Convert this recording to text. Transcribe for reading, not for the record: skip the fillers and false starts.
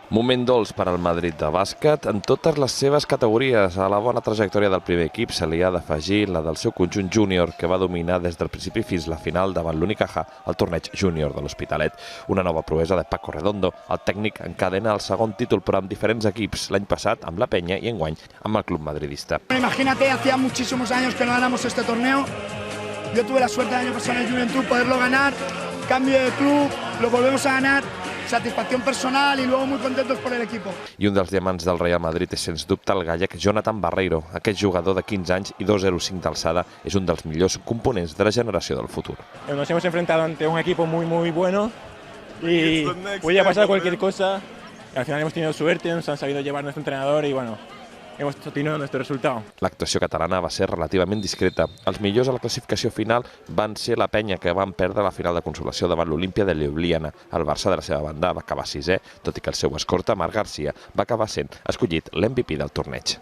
Moment dolç per al Madrid de bàsquet en totes les seves categories. A la bona trajectòria del primer equip se li ha d'afegir la del seu conjunt júnior, que va dominar des del principi fins la final davant l'Unicaja al torneig júnior de l'Hospitalet. Una nova proesa de Paco Redondo. El tècnic encadena el segon títol, però amb diferents equips, l'any passat amb la Penya i enguany amb el club madridista. Imagínate, hacía muchísimos años que no ganamos este torneo. Yo tuve la suerte el año pasado en el Juventud poderlo ganar. Cambio de club, lo volvemos a ganar. Satisfacción personal y luego muy contentos por el equipo. I un dels diamants del Real Madrid és sens dubte el gallec Jonathan Barreiro. Aquest jugador de 15 anys i 2,05 d'alçada és un dels millors components de la generació del futur. Nos hemos enfrentado ante un equipo muy bueno y podía pasar cualquier cosa. Al final hemos tenido suerte, nos han sabido llevar nuestro entrenador y bueno, hemos obtenido nuestro resultado. L'actuació catalana va ser relativament discreta. Els millors a la classificació final van ser la Penya, que van perdre la final de consolació davant l'Olimpia de Ljubljana. El Barça, de la seva banda, va acabar sisè, tot i que el seu escorta, Marc Garcia, va acabar sent escollit l'MVP del torneig.